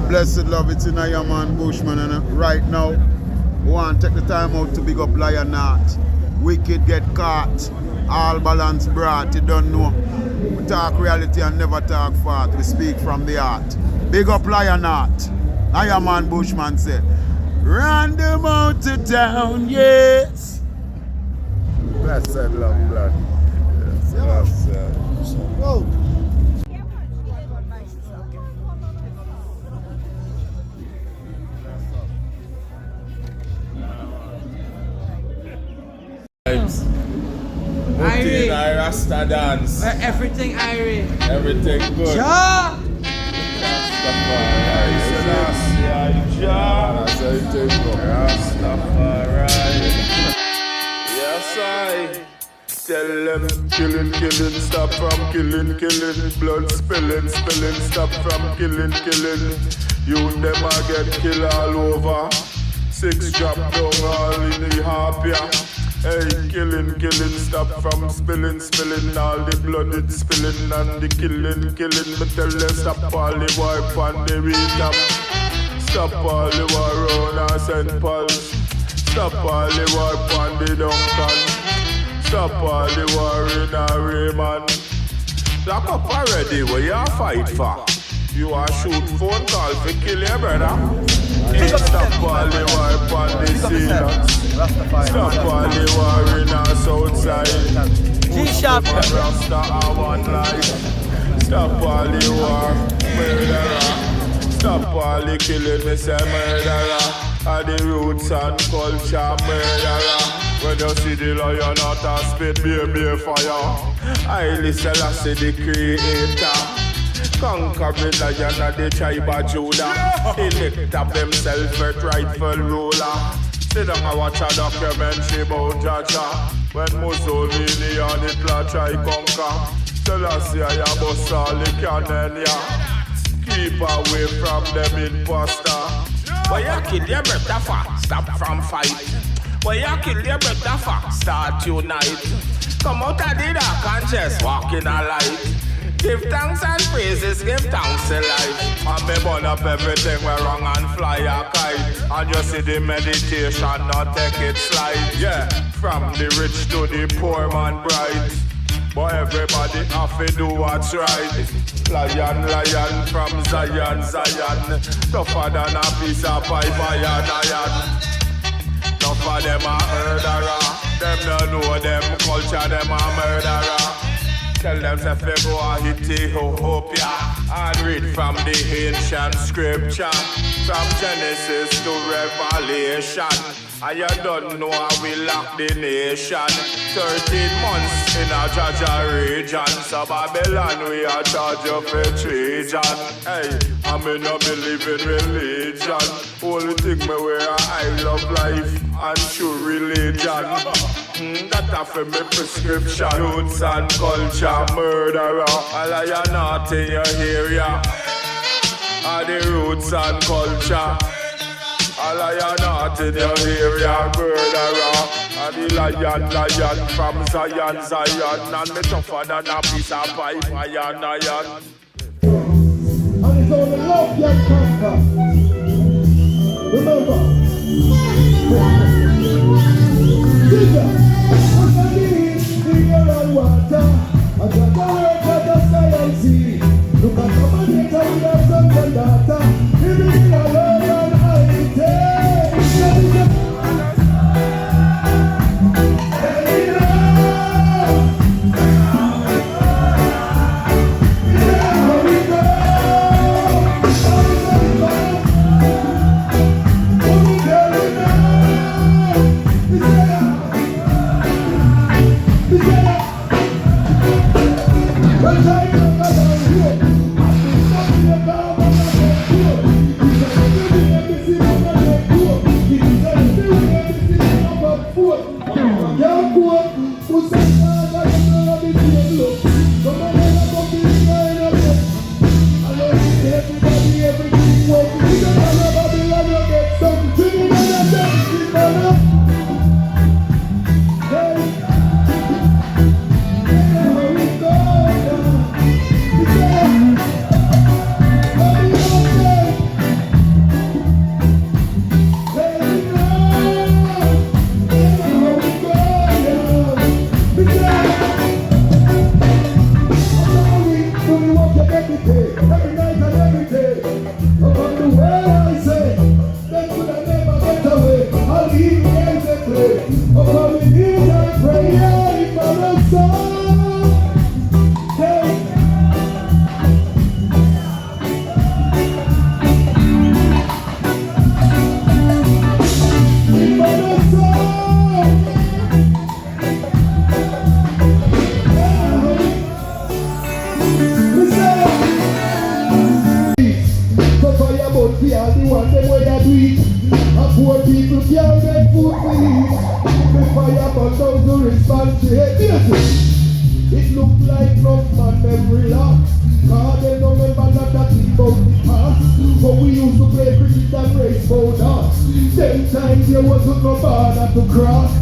Blessed love, it's in your man Bushman, and right now we want to take the time out to big up Lion Heart. Wicked get caught, all balance brought, you don't know. We talk reality and never talk fart, we speak from the heart. Big up Lion Heart. Iron Man Bushman said, run them out to town, yes. Blessed love, blood. Yes, blessed. Whoa. Irie. Rasta dance. Everything Irie. Everything good. Ja! Yes, I tell them killing, stop from killing, blood spilling, stop from killing. You them a get killed all over. 6 drop down all in the half, yeah. Hey, killing, stop from spilling, all the blood it's spilling and the killing. Me tell them stop all the war on the rhythm. Stop all the war round St. Paul's. Stop all the war on the Duncan. Stop all the war in a Raymond. Lock up already, what you fight for? You are shoot phone call for kill your brother. Stop all the war on the Sealands. Stop all the war in our south side. G-Shop. Rasta are one life. Stop all the war, murderer. Stop all the killing, me say murderer. Are the roots and culture murderer. When you see the lion out and spit, be fire. I listen, I see the creator. Conquering lion of the tribe of Judah. Elect up himself a rightful ruler. Sit down and watch a documentary about Jaja. When Mussolini and Hitler try conquer. Tell us I bust all the cannon, yeah. Keep away from them imposter. When you kill your brother for, stop from fight. When you kill your brother for, start unite. Come out of the dark and just walk in a light. Give thanks and praises, give thanks in life. And me burn up everything we're wrong and fly a kite. And you see the meditation, not take it slide. Yeah, from the rich to the poor man bright. But everybody have to do what's right. Lion from Zion. Tougher than a piece of pipe, iron. Enough of them a murderer. Them don't know them culture, them a murderer. Tell them if they go and hit the hope, yeah. And read from the ancient scripture. From Genesis to Revelation. And you don't know how we lock the nation. 13 months in a Jaja region. So Babylon we are charge of a treason. Hey, I may not believe in religion. Only thing me where I love life and true religion. That a for me prescription. Roots and culture, murderer. All of you not in your area. Are the roots and culture. All of you not in your area, murderer. And the lion from Zion. And me tougher than a piece of pipe, iron. And it's all the love you conquer. Remember. Digger, what's the need? Digger and water. I got the work of the science. Look at the money, tell me that son and daughter. Living in a lion height. Hey, can't get food to eat. The fire burn down to respond to it. It look like no man them relax. Cause they don't remember that thing about the past. But we used to play cricket and race for that. 10 times there wasn't no border to cross.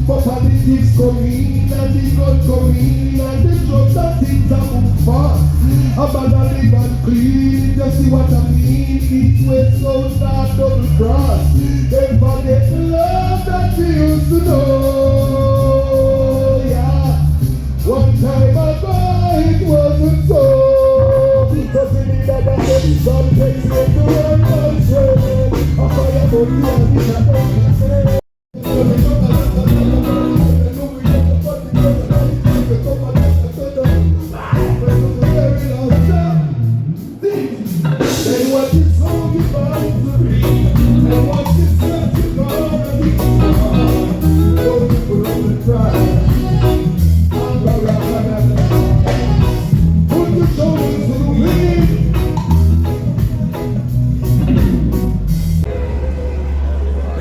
But politics come in and the gun come in and the drugs and things are move fast. About a live and clean, just see what I mean. East, west, south, north, double cross. They forget the love that we used to know. Yeah. One time ago it wasn't so. Because we need that some place in the world control. A fire burn you and it's a don't Then what is song is bound to be. And what is left is already gone. Don't put on the try. Put your shoulders to the wind.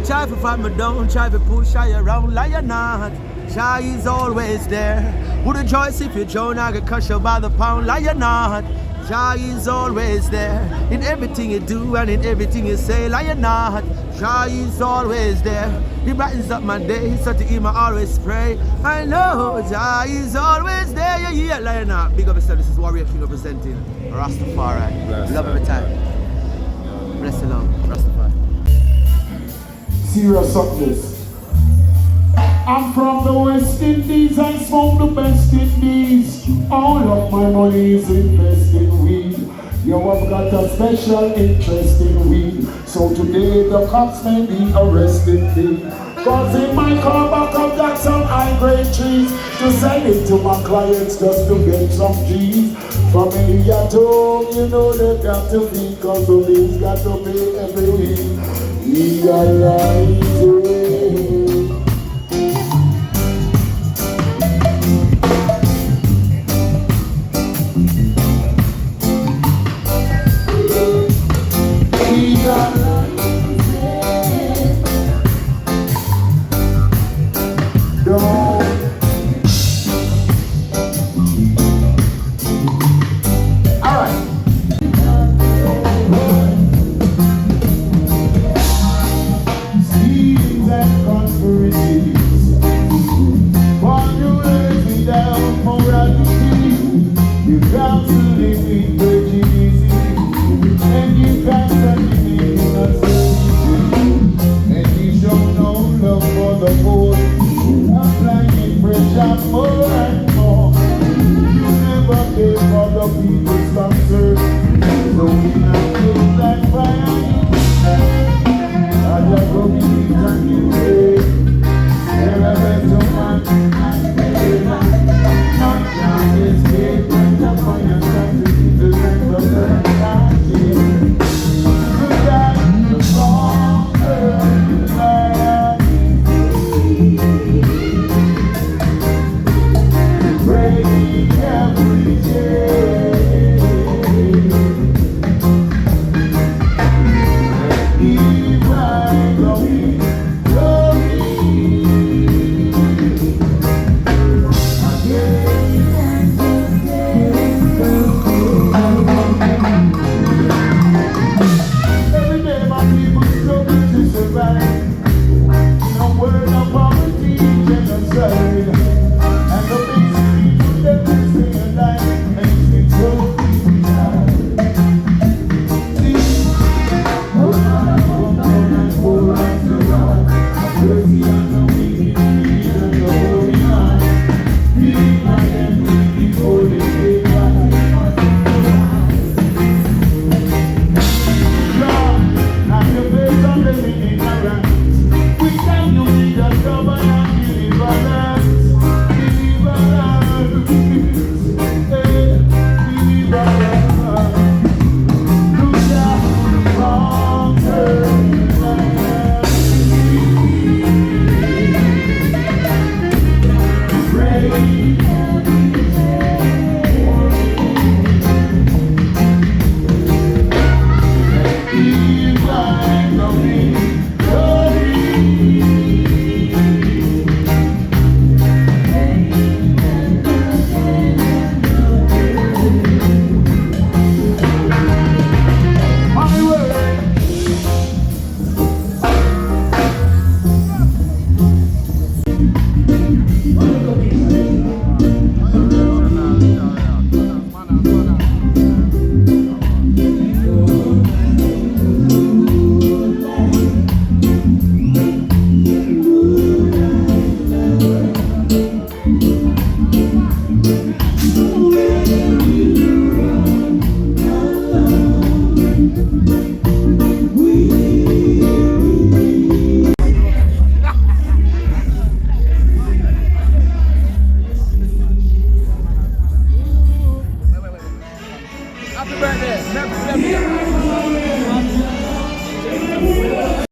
Try to fight me down, try to push I around, Lion Heart. Shy is always there. Would rejoice if you join, I get crushed by the pound, Lion Heart. Shy is always there. In everything you do and in everything you say, Lion Heart. Shy is always there. He brightens up my day, so to him I always pray. I know Shy is always there. Yeah, yeah, Lion Heart. Big up yourself, this is Warrior King representing Rastafari. Love every time. Bless the Lord, Rastafari. Serious suckness. I'm from the West Indies, I smoke the best Indies. All of my money is invested in weed. You have got a special interest in weed. So today the cops may be arresting me. Cause in my car back I've got some high-grade trees to sell it to my clients just to get some G's. From me at home, you know they got to feed, cause the bills got to pay every week. Legalizing. You can't live with prejudice, and you can't